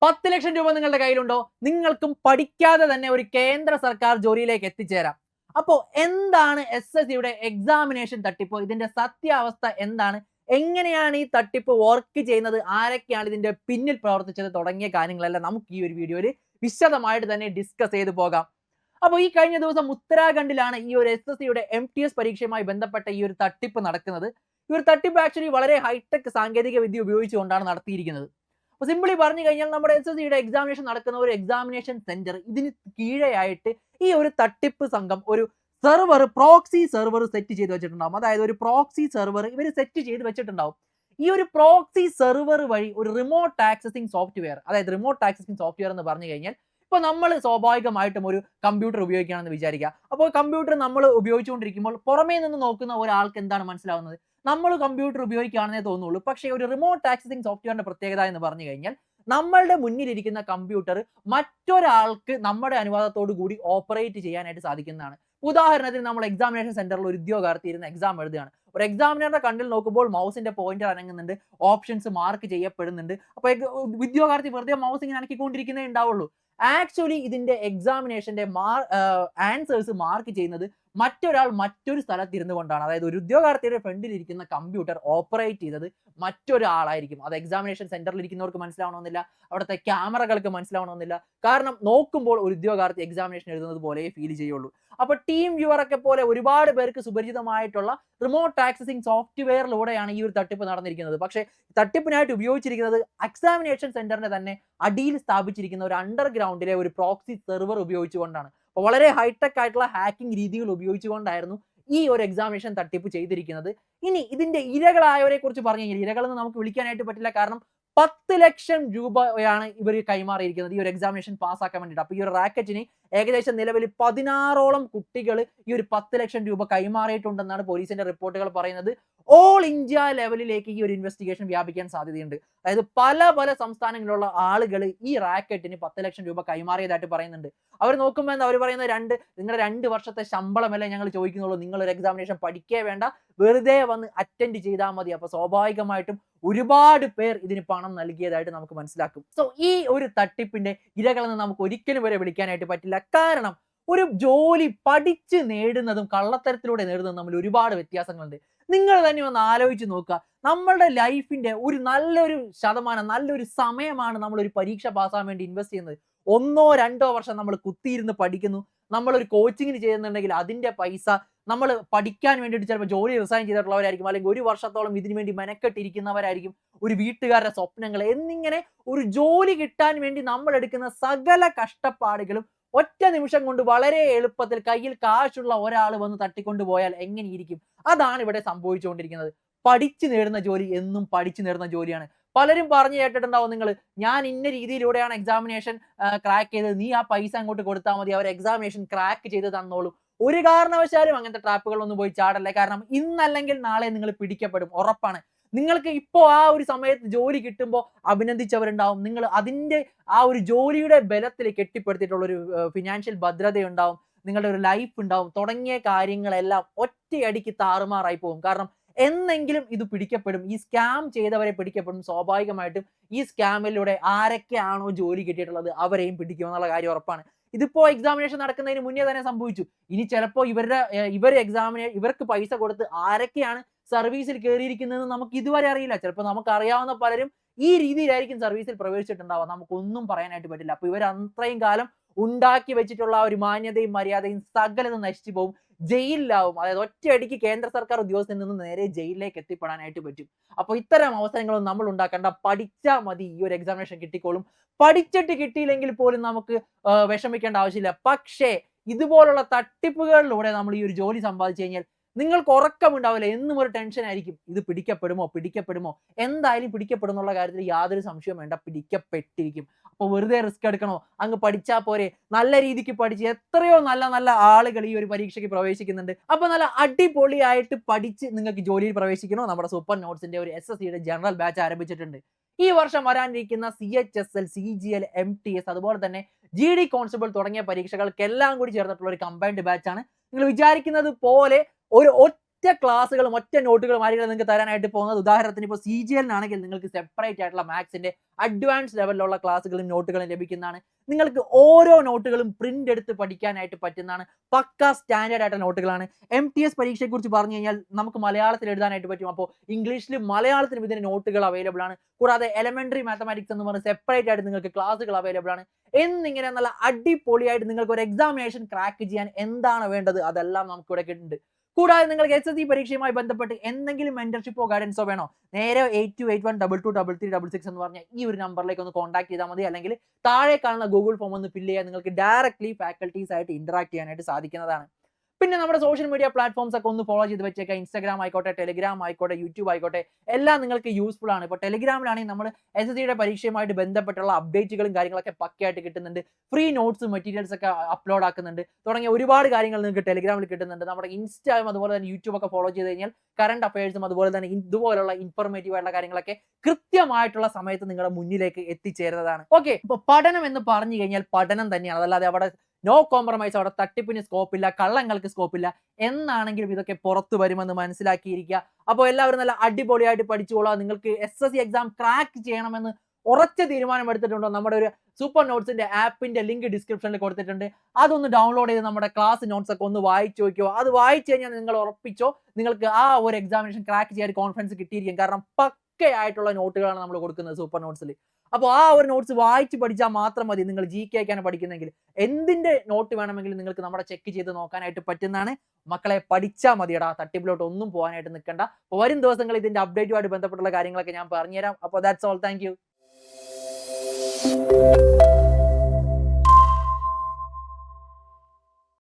10 ലക്ഷം രൂപ നിങ്ങളുടെ കയ്യിലുണ്ടോ? നിങ്ങൾക്കും പഠിക്കാതെ തന്നെ ഒരു കേന്ദ്ര സർക്കാർ ജോലിയിലേക്ക് എത്തിച്ചേരാം. അപ്പോൾ എന്താണ് SSCയുടെ എക്സാമിനേഷൻ തട്ടിപ്പ്? ഇതിന്റെ സത്യാവസ്ഥ എന്താണ്? എങ്ങനെയാണ് ഈ തട്ടിപ്പ് വർക്ക് ചെയ്യുന്നത്? ആരൊക്കെയാണ് ഇതിന്റെ പിന്നിൽ പ്രവർത്തിച്ചത്? തുടങ്ങിയ കാര്യങ്ങളെല്ലാം നമുക്ക് ഈ ഒരു വീഡിയോയിൽ വിശദമായിട്ട് തന്നെ ഡിസ്കസ് ചെയ്തു പോകാം. അപ്പോൾ ഈ കഴിഞ്ഞ ദിവസം ഉത്തരാഖണ്ഡിലാണ് ഈ ഒരു SSCയുടെ MTS പരീക്ഷയുമായി ബന്ധപ്പെട്ട ഈ ഒരു തട്ടിപ്പ് നടക്കുന്നത്. ഈ ഒരു തട്ടിപ്പ് ആക്ച്വലി വളരെ ഹൈടെക് സാങ്കേതിക വിദ്യ ഉപയോഗിച്ചുകൊണ്ടാണ് നടത്തിയിരിക്കുന്നത്. അപ്പോൾ സിംപിളി പറഞ്ഞു കഴിഞ്ഞാൽ നമ്മുടെ SSCയുടെ എക്സാമിനേഷൻ നടക്കുന്ന ഒരു എക്സാമിനേഷൻ സെന്റർ, ഇതിന് കീഴെയായിട്ട് ഈ ഒരു തട്ടിപ്പ് സംഘം ഒരു പ്രോക്സി സെർവർ സെറ്റ് ചെയ്ത് വെച്ചിട്ടുണ്ടാവും. അതായത് ഒരു പ്രോക്സി സെർവർ ഇവർ സെറ്റ് ചെയ്ത് വെച്ചിട്ടുണ്ടാവും. ഈ ഒരു പ്രോക്സി സെർവർ വഴി ഒരു റിമോട്ട് ആക്സസിങ് സോഫ്റ്റ്വെയർ, അതായത് റിമോട്ട് ആക്സസിങ് സോഫ്റ്റ്വെയർ എന്ന് പറഞ്ഞു കഴിഞ്ഞാൽ ഇപ്പോൾ നമ്മൾ സ്വാഭാവികമായിട്ടും ഒരു കമ്പ്യൂട്ടർ ഉപയോഗിക്കുകയാണെന്ന് വിചാരിക്കുക. അപ്പോൾ കമ്പ്യൂട്ടർ നമ്മൾ ഉപയോഗിച്ചുകൊണ്ടിരിക്കുമ്പോൾ പുറമേ നിന്ന് നോക്കുന്ന ഒരാൾക്ക് എന്താണ് മനസ്സിലാവുന്നത്? നമ്മൾ കമ്പ്യൂട്ടർ ഉപയോഗിക്കുകയാണെന്നേ തോന്നുള്ളൂ. പക്ഷേ ഒരു റിമോട്ട് ആക്സസിങ് സോഫ്റ്റ്വെയറിന്റെ പ്രത്യേകത എന്ന് പറഞ്ഞു കഴിഞ്ഞാൽ നമ്മളുടെ മുന്നിലിരിക്കുന്ന കമ്പ്യൂട്ടർ മറ്റൊരാൾക്ക് നമ്മുടെ അനുവാദത്തോടു കൂടി ഓപ്പറേറ്റ് ചെയ്യാനായിട്ട് സാധിക്കുന്നതാണ്. ഉദാഹരണത്തിന് നമ്മൾ എക്സാമിനേഷൻ സെന്ററിൽ ഒരു ഉദ്യോഗാർത്ഥി ഇരുന്ന് എക്സാം എഴുതുകയാണ്. ഒരു എക്സാമിനറുടെ കണ്ണിൽ നോക്കുമ്പോൾ മൗസിന്റെ പോയിന്റർ അനങ്ങുന്നുണ്ട്, ഓപ്ഷൻസ് മാർക്ക് ചെയ്യപ്പെടുന്നുണ്ട്. അപ്പോൾ ഉദ്യോഗാർത്ഥി വെറുതെ മൗസ് ഇങ്ങനെ അനക്കിക്കൊണ്ടിരിക്കുന്നേ ഉണ്ടാവുള്ളൂ. ആക്ച്വലി ഇതിന്റെ എക്സാമിനേഷന്റെ ആൻസേഴ്സ് മാർക്ക് ചെയ്യുന്നത് മറ്റൊരാൾ മറ്റൊരു സ്ഥലത്ത് ഇരുന്നു കൊണ്ടാണ്. അതായത് ഒരു ഉദ്യോഗാർത്ഥിയുടെ ഫ്രണ്ടിൽ ഇരിക്കുന്ന കമ്പ്യൂട്ടർ ഓപ്പറേറ്റ് ചെയ്തത് മറ്റൊരാളായിരിക്കും. അത് എക്സാമിനേഷൻ സെന്ററിൽ ഇരിക്കുന്നവർക്ക് മനസ്സിലാവണമെന്നില്ല, അവിടുത്തെ ക്യാമറകൾക്ക് മനസ്സിലാവണമെന്നില്ല. കാരണം നോക്കുമ്പോൾ ഒരു ഉദ്യോഗാർത്ഥി എക്സാമിനേഷൻ എഴുതുന്നത് പോലെ ഫീൽ ചെയ്യുള്ളൂ. അപ്പോൾ ടീം വ്യൂവർ ഒക്കെ പോലെ ഒരുപാട് പേർക്ക് സുപരിചിതമായിട്ടുള്ള റിമോട്ട് ആക്സസിങ് സോഫ്റ്റ്വെയറിലൂടെയാണ് ഈ ഒരു തട്ടിപ്പ് നടന്നിരിക്കുന്നത്. പക്ഷേ തട്ടിപ്പിനായിട്ട് ഉപയോഗിച്ചിരിക്കുന്നത് എക്സാമിനേഷൻ സെന്ററിന്റെ തന്നെ അടിയിൽ സ്ഥാപിച്ചിരിക്കുന്ന ഒരു അണ്ടർഗ്രൗണ്ടിലെ ഒരു പ്രോക്സി സെർവർ ഉപയോഗിച്ചുകൊണ്ടാണ്. അപ്പോൾ വളരെ ഹൈടെക് ആയിട്ടുള്ള ഹാക്കിംഗ് രീതികൾ ഉപയോഗിച്ചുകൊണ്ടായിരുന്നു ഈ ഒരു എക്സാമിനേഷൻ തട്ടിപ്പ് ചെയ്തിരിക്കുന്നത്. ഇനി ഇതിന്റെ ഇരകളായവരെ കുറിച്ച് പറഞ്ഞു കഴിഞ്ഞാൽ ഇരകളെന്ന് നമുക്ക് വിളിക്കാനായിട്ട് പറ്റില്ല. കാരണം 10 ലക്ഷം രൂപയാണ് ഇവർ കൈമാറിയിരിക്കുന്നത് ഈ ഒരു എക്സാമിനേഷൻ പാസ്സാക്കാൻ വേണ്ടിയിട്ട്. അപ്പോൾ ഈ ഒരു റാക്കറ്റിന് ഏകദേശം നിലവിൽ 16ഓളം കുട്ടികൾ ഈ ഒരു 10 ലക്ഷം രൂപ കൈമാറിയിട്ടുണ്ടെന്നാണ് പോലീസിന്റെ റിപ്പോർട്ടുകൾ പറയുന്നത്. ഓൾ ഇന്ത്യ ലെവലിലേക്ക് ഈ ഒരു ഇൻവെസ്റ്റിഗേഷൻ വ്യാപിക്കാൻ സാധ്യതയുണ്ട്. അതായത് പല പല സംസ്ഥാനങ്ങളിലുള്ള ആളുകൾ ഈ റാക്കറ്റിന് 10 ലക്ഷം രൂപ കൈമാറിയതായിട്ട് പറയുന്നുണ്ട്. അവർ നോക്കുമ്പോൾ എന്താ അവർ പറയുന്നത്, നിങ്ങളുടെ 2 വർഷത്തെ ശമ്പളമല്ലേ ഞങ്ങൾ ചോദിക്കുന്നുള്ളൂ, നിങ്ങൾ ഒരു എക്സാമിനേഷൻ പഠിക്കേ വേണ്ട, വെറുതെ വന്ന് അറ്റൻഡ് ചെയ്താൽ മതി. അപ്പോൾ സ്വാഭാവികമായിട്ടും ഒരുപാട് പേർ ഇതിന് പണം നൽകിയതായിട്ട് നമുക്ക് മനസ്സിലാക്കും. സോ ഈ ഒരു തട്ടിപ്പിന്റെ ഇരകളെന്ന് നമുക്ക് ഒരിക്കലും വരെ വിളിക്കാനായിട്ട് പറ്റില്ല. കാരണം ഒരു ജോലി പഠിച്ച് നേടുന്നതും കള്ളത്തരത്തിലൂടെ നേടുന്നതും തമ്മിൽ ഒരുപാട് വ്യത്യാസങ്ങളുണ്ട്. നിങ്ങൾ തന്നെ ഒന്ന് ആലോചിച്ച് നോക്കുക. നമ്മളുടെ ലൈഫിന്റെ ഒരു നല്ലൊരു ശതമാനം, നല്ലൊരു സമയമാണ് നമ്മൾ ഒരു പരീക്ഷ പാസ്സാകാൻ വേണ്ടി ഇൻവെസ്റ്റ് ചെയ്യുന്നത്. 1-2 വർഷം നമ്മൾ കുത്തിയിരുന്ന് പഠിക്കുന്നു. നമ്മളൊരു കോച്ചിങ്ങിന് ചെയ്യുന്നുണ്ടെങ്കിൽ അതിന്റെ പൈസ നമ്മൾ പഠിക്കാൻ വേണ്ടിയിട്ട് ചിലപ്പോൾ ജോലി റിസൈൻ ചെയ്തിട്ടുള്ളവരായിരിക്കും, അല്ലെങ്കിൽ 1 വർഷത്തോളം ഇതിനു വേണ്ടി മെനക്കെട്ടിരിക്കുന്നവരായിരിക്കും. ഒരു വീട്ടുകാരുടെ സ്വപ്നങ്ങൾ എന്നിങ്ങനെ ഒരു ജോലി കിട്ടാൻ വേണ്ടി നമ്മൾ എടുക്കുന്ന സകല കഷ്ടപ്പാടുകളും ഒറ്റ നിമിഷം കൊണ്ട് വളരെ എളുപ്പത്തിൽ കയ്യിൽ കാശുള്ള ഒരാൾ വന്ന് തട്ടിക്കൊണ്ടു പോയാൽ എങ്ങനെയിരിക്കും? അതാണ് ഇവിടെ സംഭവിച്ചുകൊണ്ടിരിക്കുന്നത്. പഠിച്ചു നേടുന്ന ജോലി എന്നും പഠിച്ചു നേടുന്ന ജോലിയാണ്. പലരും പറഞ്ഞു കേട്ടിട്ടുണ്ടാവും നിങ്ങൾ, ഞാൻ ഇന്ന രീതിയിലൂടെയാണ് എക്സാമിനേഷൻ ക്രാക്ക് ചെയ്തത്, നീ ആ പൈസ അങ്ങോട്ട് കൊടുത്താൽ മതി, അവർ എക്സാമിനേഷൻ ക്രാക്ക് ചെയ്ത് തന്നോളും. ഒരു കാരണവശാലും അങ്ങനത്തെ ട്രാപ്പുകളൊന്നും പോയി ചാടല്ലേ. കാരണം ഇന്നല്ലെങ്കിൽ നാളെ നിങ്ങൾ പിടിക്കപ്പെടും, ഉറപ്പാണ്. നിങ്ങൾക്ക് ഇപ്പോൾ ആ ഒരു സമയത്ത് ജോലി കിട്ടുമ്പോൾ അഭിനന്ദിച്ചവരുണ്ടാവും. നിങ്ങൾ അതിന്റെ ആ ഒരു ജോലിയുടെ ബലത്തിൽ കെട്ടിപ്പടുത്തിയിട്ടുള്ള ഒരു ഫിനാൻഷ്യൽ ഭദ്രതയുണ്ടാവും, നിങ്ങളുടെ ഒരു ലൈഫ് ഉണ്ടാവും. തുടങ്ങിയ കാര്യങ്ങളെല്ലാം ഒറ്റയടിക്ക് താറുമാറായി പോകും. കാരണം എന്നെങ്കിലും ഇത് പിടിക്കപ്പെടും. ഈ സ്കാം ചെയ്തവരെ പിടിക്കപ്പെടും. സ്വാഭാവികമായിട്ടും ഈ സ്കാമിലൂടെ ആരൊക്കെയാണോ ജോലി കിട്ടിയിട്ടുള്ളത് അവരെയും പിടിക്കുമെന്നുള്ള കാര്യം ഉറപ്പാണ്. ഇതിപ്പോ എക്സാമിനേഷൻ നടക്കുന്നതിന് മുന്നേ തന്നെ സംഭവിച്ചു. ഇനി ചിലപ്പോൾ ഇവർക്ക് പൈസ കൊടുത്ത് ആരൊക്കെയാണ് സർവീസിൽ കയറിയിരിക്കുന്നതെന്ന് നമുക്ക് ഇതുവരെ അറിയില്ല. ചിലപ്പോൾ നമുക്ക് അറിയാവുന്ന പലരും ഈ രീതിയിലായിരിക്കും സർവീസിൽ പ്രവേശിച്ചിട്ടുണ്ടാവുക. നമുക്കൊന്നും പറയാനായിട്ട് പറ്റില്ല. അപ്പോൾ ഇവർ അത്രയും കാലം ഉണ്ടാക്കി വെച്ചിട്ടുള്ള ഒരു മാന്യതയും മര്യാദയും സകലതും നശിച്ചു പോകും, ജയിലിലാവും. അതായത് ഒറ്റയടിക്ക് കേന്ദ്ര സർക്കാർ ഉദ്യോഗസ്ഥരിൽ നിന്ന് നേരെ ജയിലിലേക്ക് എത്തിപ്പെടാനായിട്ട് പറ്റും. അപ്പോൾ ഇത്തരം അവസരങ്ങളൊന്നും നമ്മൾ ഉണ്ടാക്കേണ്ട. പഠിച്ചാൽ മതി, ഈ ഒരു എക്സാമിനേഷൻ കിട്ടിക്കോളും. പഠിച്ചിട്ട് കിട്ടിയില്ലെങ്കിൽ പോലും നമുക്ക് വിഷമിക്കേണ്ട ആവശ്യമില്ല. പക്ഷേ ഇതുപോലുള്ള തട്ടിപ്പുകളിലൂടെ നമ്മൾ ഈ ഒരു ജോലി സമ്പാദിച്ചു കഴിഞ്ഞാൽ നിങ്ങൾക്ക് ഉറക്കമുണ്ടാവില്ല. എന്നും ഒരു ടെൻഷൻ ആയിരിക്കും, ഇത് പിടിക്കപ്പെടുമോ. എന്തായാലും പിടിക്കപ്പെടും എന്നുള്ള കാര്യത്തിൽ യാതൊരു സംശയവും വേണ്ട, പിടിക്കപ്പെട്ടിരിക്കും. അപ്പോൾ വെറുതെ റിസ്ക് എടുക്കണോ? അങ്ങ് പഠിച്ചാൽ പോരെ. നല്ല രീതിക്ക് പഠിച്ച് എത്രയോ നല്ല നല്ല ആളുകൾ ഈ ഒരു പരീക്ഷയ്ക്ക് പ്രവേശിക്കുന്നുണ്ട്. അപ്പോൾ നല്ല അടിപൊളിയായിട്ട് പഠിച്ച് നിങ്ങൾക്ക് ജോലിയിൽ പ്രവേശിക്കണോ? നമ്മുടെ സൂപ്പർ നോട്ട്സിന്റെ ഒരു SSCയുടെ ജനറൽ ബാച്ച് ആരംഭിച്ചിട്ടുണ്ട്. ഈ വർഷം വരാനിരിക്കുന്ന CHSL, CGL, MTS അതുപോലെ തന്നെ GD കോൺസ്റ്റബിൾ തുടങ്ങിയ പരീക്ഷകൾക്കെല്ലാം കൂടി ചേർന്നിട്ടുള്ള ഒരു കമ്പൈൻഡ് ബാച്ചാണ്. നിങ്ങൾ വിചാരിക്കുന്നത് പോലെ ഒരു ഒറ്റ ക്ലാസ്സുകളും ഒറ്റ നോട്ടുകളും ആയിരിക്കും നിങ്ങൾക്ക് തരാനായിട്ട് പോകുന്നത്. ഉദാഹരണത്തിന് ഇപ്പോൾ CGL-നാണെങ്കിൽ നിങ്ങൾക്ക് സെപ്പറേറ്റ് ആയിട്ടുള്ള മാത്സിന്റെ അഡ്വാൻസ് ലെവലിലുള്ള ക്ലാസ്സുകളും നോട്ടുകളും ലഭിക്കുന്നതാണ്. നിങ്ങൾക്ക് ഓരോ നോട്ടുകളും പ്രിന്റ് എടുത്ത് പഠിക്കാനായിട്ട് പറ്റുന്നതാണ്. പക്ക സ്റ്റാൻഡേർഡ് ആയിട്ടുള്ള നോട്ടുകളാണ്. MTS പരീക്ഷയെക്കുറിച്ച് പറഞ്ഞു കഴിഞ്ഞാൽ നമുക്ക് മലയാളത്തിൽ എഴുതാനായിട്ട് പറ്റും. അപ്പോൾ ഇംഗ്ലീഷിലും മലയാളത്തിലും ഇതിന്റെ നോട്ടുകൾ അവൈലബിൾ ആണ്. കൂടാതെ എലമെന്ററി മാത്തമാറ്റിക്സ് എന്ന് പറഞ്ഞ് സെപ്പറേറ്റ് ആയിട്ട് നിങ്ങൾക്ക് ക്ലാസ്സുകൾ അവൈലബിൾ ആണ്. എന്നിങ്ങനെ നല്ല അടിപൊളിയായിട്ട് നിങ്ങൾക്ക് ഒരു എക്സാമിനേഷൻ ക്രാക്ക് ചെയ്യാൻ എന്താണ് വേണ്ടത് അതെല്ലാം നമുക്ക് ഇവിടെ ഉണ്ട്. കൂടാതെ നിങ്ങൾക്ക് SSC പരീക്ഷയുമായി ബന്ധപ്പെട്ട് എന്തെങ്കിലും മെന്റർഷിപ്പോ ഗൈഡൻസോ വേണോ, നേരെ 8281223366 എന്ന് പറഞ്ഞ ഈ ഒരു നമ്പറിലേക്ക് ഒന്ന് കോൺടാക്ട് ചെയ്താൽ മതി. അല്ലെങ്കിൽ താഴെ കാണുന്ന ഗൂഗിൾ ഫോം ഒന്ന് ഫില്ല് ചെയ്യാൻ നിങ്ങൾക്ക് ഡയറക്ട്ലി ഫാക്കൽറ്റീസ് ആയിട്ട് ഇന്ററാക്ട് ചെയ്യാനായിട്ട് സാധിക്കുന്നതാണ്. പിന്നെ നമ്മുടെ സോഷ്യൽ മീഡിയ പ്ലാറ്റ്ഫോംസ് ഒക്കെ ഒന്ന് ഫോളോ ചെയ്ത് വെച്ചേക്കാം. ഇൻസ്റ്റാഗ്രാം ആയിക്കോട്ടെ, ടെലിഗ്രാം ആയിക്കോട്ടെ, യൂട്യൂബ് ആയിക്കോട്ടെ, എല്ലാം നിങ്ങൾക്ക് യൂസ്ഫുൾ ആണ്. ഇപ്പോൾ ടെലിഗ്രാമിലാണെങ്കിൽ നമ്മൾ SSCയുടെ പരീക്ഷയുമായിട്ട് ബന്ധപ്പെട്ടുള്ള അപ്ഡേറ്റുകളും കാര്യങ്ങളൊക്കെ പക്കയായിട്ട് കിട്ടുന്നുണ്ട്. ഫ്രീ നോട്ട്സ് മെറ്റീരിയൽസ് ഒക്കെ അപ്ലോഡ് ആക്കുന്നുണ്ട്. തുടങ്ങിയ ഒരുപാട് കാര്യങ്ങൾ നിങ്ങൾക്ക് ടെലിഗ്രാമിൽ കിട്ടുന്നുണ്ട്. നമ്മുടെ ഇൻസ്റ്റായും അതുപോലെ തന്നെ യൂട്യൂബ് ഒക്കെ ഫോളോ ചെയ്ത് കഴിഞ്ഞാൽ കറണ്ട് അഫയേഴ്സും അതുപോലെ തന്നെ ഇതുപോലുള്ള ഇൻഫോർമേറ്റീവ് ആയിട്ടുള്ള കാര്യങ്ങളൊക്കെ കൃത്യമായിട്ടുള്ള സമയത്ത് നിങ്ങളുടെ മുന്നിലേക്ക് എത്തിച്ചേരുന്നതാണ്. ഓക്കെ, ഇപ്പോൾ പഠനം എന്ന് പറഞ്ഞു കഴിഞ്ഞാൽ പഠനം തന്നെയാണ്. അതല്ലാതെ അവിടെ നോ കോംപ്രമൈസ്, അവിടെ തട്ടിപ്പിന് സ്കോപ്പില്ല, കള്ളങ്ങൾക്ക് സ്കോപ്പില്ല എന്നാണെങ്കിലും ഇതൊക്കെ പുറത്തു വരുമെന്ന് മനസ്സിലാക്കിയിരിക്കുക. അപ്പോൾ എല്ലാവരും നല്ല അടിപൊളിയായിട്ട് പഠിച്ചുകൊള്ളുക. നിങ്ങൾക്ക് SSC എക്സാം ക്രാക്ക് ചെയ്യണമെന്ന് ഉറച്ച തീരുമാനം എടുത്തിട്ടുണ്ടോ, നമ്മുടെ ഒരു സൂപ്പർ നോട്ട്സിന്റെ ആപ്പിന്റെ ലിങ്ക് ഡിസ്ക്രിപ്ഷനിൽ കൊടുത്തിട്ടുണ്ട്. അതൊന്ന് ഡൗൺലോഡ് ചെയ്ത് നമ്മുടെ ക്ലാസ് നോട്ട്സ് ഒക്കെ ഒന്ന് വായിച്ചു നോക്കിയോ. അത് വായിച്ചു കഴിഞ്ഞാൽ നിങ്ങൾ ഉറപ്പിച്ചോ നിങ്ങൾക്ക് ആ ഒരു എക്സാമിനേഷൻ ക്രാക്ക് ചെയ്യാൻ കോൺഫിഡൻസ് കിട്ടിയിരിക്കും. കാരണം പക്കയായിട്ടുള്ള നോട്ടുകളാണ് നമ്മൾ കൊടുക്കുന്നത് സൂപ്പർ നോട്ട്സിൽ. അപ്പോൾ ആ ഒരു നോട്ട്സ് വായിച്ച് പഠിച്ചാൽ മാത്രം മതി. നിങ്ങൾ GK ആയിക്കാണ് പഠിക്കുന്നെങ്കിൽ എന്തിന്റെ നോട്ട് വേണമെങ്കിലും നിങ്ങൾക്ക് നമ്മുടെ ചെക്ക് ചെയ്ത് നോക്കാനായിട്ട് പറ്റുന്നതാണ്. മക്കളെ പഠിച്ചാൽ മതിയടാ, തട്ടിപ്പിലോട്ട് ഒന്നും പോകാനായിട്ട് നിൽക്കണ്ട. വരും ദിവസങ്ങളിൽ ഇതിന്റെ അപ്ഡേറ്റുമായിട്ട് ബന്ധപ്പെട്ടുള്ള കാര്യങ്ങളൊക്കെ ഞാൻ പറഞ്ഞുതരാം. അപ്പോൾ ദാറ്റ്സ് ഓൾ. Thank you.